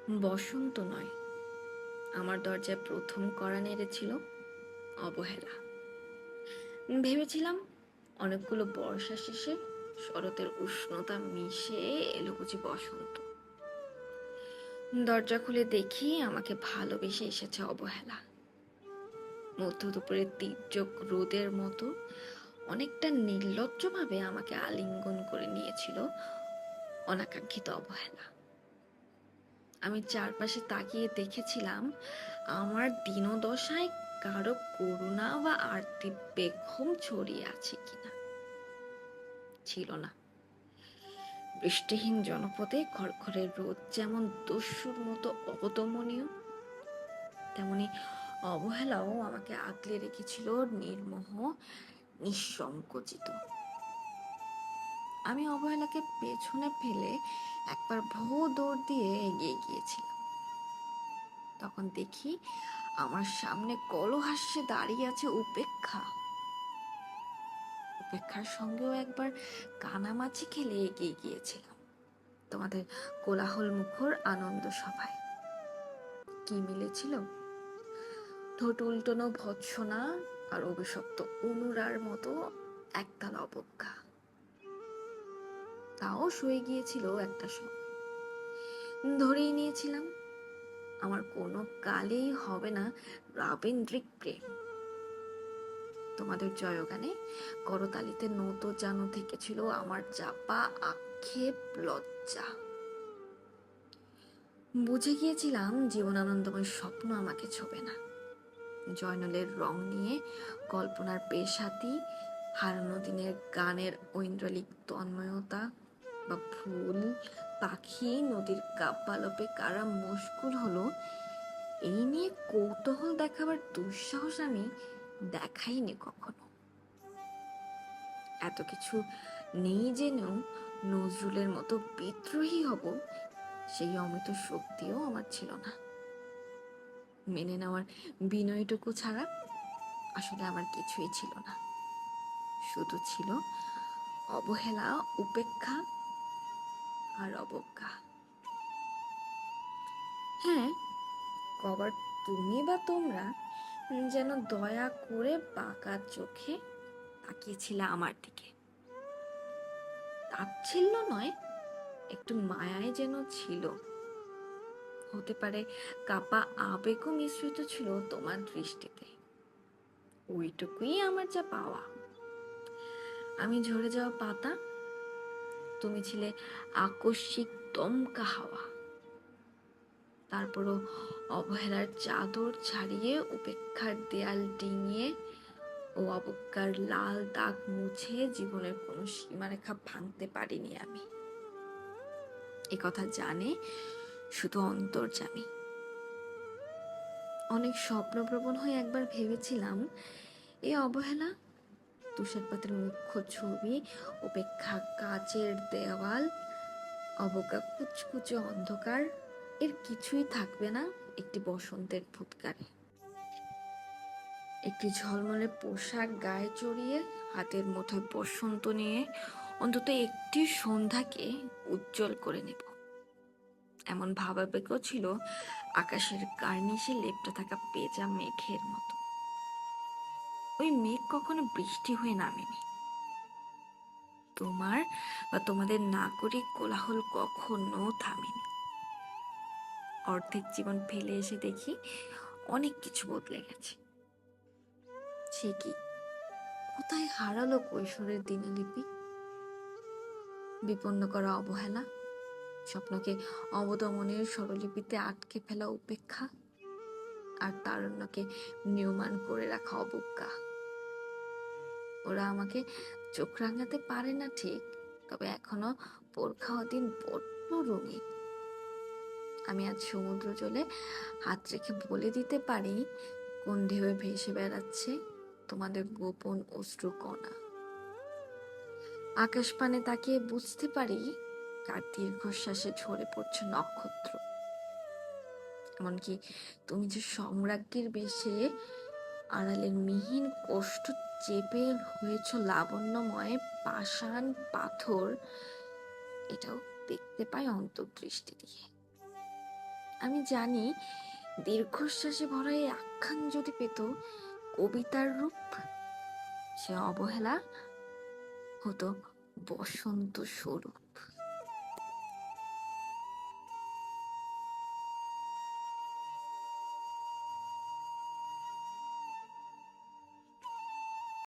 বসন্ত নয়, আমার দরজায় প্রথম কড়া নেড়েছিল অবহেলা। ভেবেছিলাম অনেকগুলো বর্ষা শেষে শরতের উষ্ণতা মিশে এলো বুঝি বসন্ত। দরজা খুলে দেখি আমাকে ভালোবেসে এসেছে অবহেলা। মধ্য দুপুরের তীর্যক রোদের মতো অনেকটা নির্লজ্জভাবে আমাকে আলিঙ্গন করে নিয়েছিল অনাকাঙ্ক্ষিত অবহেলা। আমি চারপাশে তাকিয়ে দেখেছিলাম আমার দীনদশায় কারো করুণা বা আর্তি বেগম ছড়িয়ে আছে কিনা। ছিল না। বৃষ্টিহীন জনপদে খড়খড়ে রোদ যেমন দস্যুর মতো অদমনীয়, তেমনি অবহেলাও আমাকে আগলে রেখেছিল নির্মোহ, নিঃসংকোচিত। আমি অবহেলাকে পেছনে ফেলে একবার ভো দৌড় দিয়ে এগিয়ে গিয়েছিলাম। তখন দেখি আমার সামনে কলহাস্যে দাঁড়িয়ে আছে উপেক্ষা। উপেক্ষার সঙ্গেও একবার কানামাছি খেলে এগিয়ে গিয়েছিলাম তোমাদের কোলাহল মুখর আনন্দ সভায়। কি মিলেছিল? ঠোঁট উল্টোনো ভৎসনা আর অভিশপ্ত অনুরার মতো একতাল অবজ্ঞা। তাও সয়ে গিয়েছিল একটা সময়। ধরেই নিয়েছিলাম আমার কোনো কালেই হবে না রাবীন্দ্রিক প্রেম। তোমাদের জয়গানে করতালিতে নত জানু থেকেছিল আমার চাপা আক্ষেপ, লজ্জা। বুঝে গিয়েছিলাম জীবনানন্দময় স্বপ্ন আমাকে ছোবে না। জয়নলের রং নিয়ে কল্পনার পেশাতি, হারানো দিনের গানের ঐন্দ্রলিক তন্ময়তা, বা ফুল, পাখি, নদীর কাব্যালোপে কারা মশগুল হলো, এই নিয়ে কৌতূহল দেখাবার দুঃসাহস আমি দেখাইনি কখনো। এত কিছু নেই জেনেও নজরুলের মতো বিদ্রোহী হব, সেই অমিত শক্তিও আমার ছিল না। মেনে নেওয়ার বিনয়টুকু ছাড়া আসলে আমার কিছুই ছিল না। শুধু ছিল অবহেলা, উপেক্ষা আর অবজ্ঞা। হ্যাঁ, কবার তুমি বা তোমরা যেন দয়া করে বাঁকা চোখে তাকিয়েছিলে আমার দিকে। তাচ্ছিল্য নয়, একটু মায়ায় যেন ছিল। হতে পারে কাপা আবেগও মিশ্রিত ছিল তোমার দৃষ্টিতে। ওইটুকুই আমার যা পাওয়া। আমি ঝরে যাওয়া পাতা, তুমি ছিলে আকস্মিক দমকা হাওয়া। তারপরও অবহেলার চাদর ছাড়িয়ে, উপেক্ষার দেয়াল ডিঙিয়ে ও অবজ্ঞার লাল দাগ মুছে জীবনের কোনো সীমারেখা ভাঙতে পারিনি আমি। একথা জানে শুধু অন্তর্যামী। অনেক স্বপ্নপ্রবণ হয়ে একবার ভেবেছিলাম এই অবহেলা, তুষারপাতের মুখ্য ছবি, উপেক্ষা কাচের দেওয়াল, অবজ্ঞা কুচকুচে অন্ধকার, এর কিছুই থাকবে না একটি বসন্তের ফুৎকারে। একটি ঝলমলে পোশাক গায়ে চড়িয়ে, হাতের মুঠোয় বসন্ত নিয়ে অন্তত একটি সন্ধ্যাকে উজ্জ্বল করে নেব, এমন ভাবাবেগও ছিল আকাশের কার্নিশে লেপ্টে থাকা পেঁজা মেঘের মতো। ওই মেঘ কখনো বৃষ্টি হয়ে নামেনি। তোমার বা তোমাদের নাগরিক কোলাহল কখনো থামেনি। অর্ধেক জীবন ফেলে এসে দেখি অনেক কিছু বদলে গেছে। সে কি, কোথায় হারালো কৈশোরের দিনলিপি? বিপন্ন করা অবহেলা, স্বপ্নকে অবদমনের স্বরলিপিতে আটকে ফেলা উপেক্ষা, আর তারুণ্যকে নিয়মান করে রাখা অবজ্ঞা। ওরা আমাকে চোখ রাঙাতে পারে না ঠিক, তবে এখনো পরখাওয়া দিন বড্ড রঙিন। আমি আজ সমুদ্র জলে হাত রেখে বলে দিতে পারি কোন ঢেউয়ে ভেসে বেড়াচ্ছে তোমাদের গোপন অশ্রুকণা। আকাশ পানে তাকিয়ে বুঝতে পারি কার দীর্ঘশ্বাসে ঝরে পড়ছে নক্ষত্র। এমনকি তুমি যে সম্রাজ্ঞীর বেশে আড়ালের মিহিন কষ্ট চেপে হয়েছ লাবণ্যময় পাষাণ পাথর, এটাও দেখতে পাই অন্তর্দৃষ্টি দিয়ে। আমি জানি দীর্ঘশ্বাসে ভরা এই আখ্যান যদি পেত কবিতার রূপ, সে অবহেলা হতো বসন্ত স্বরূপ।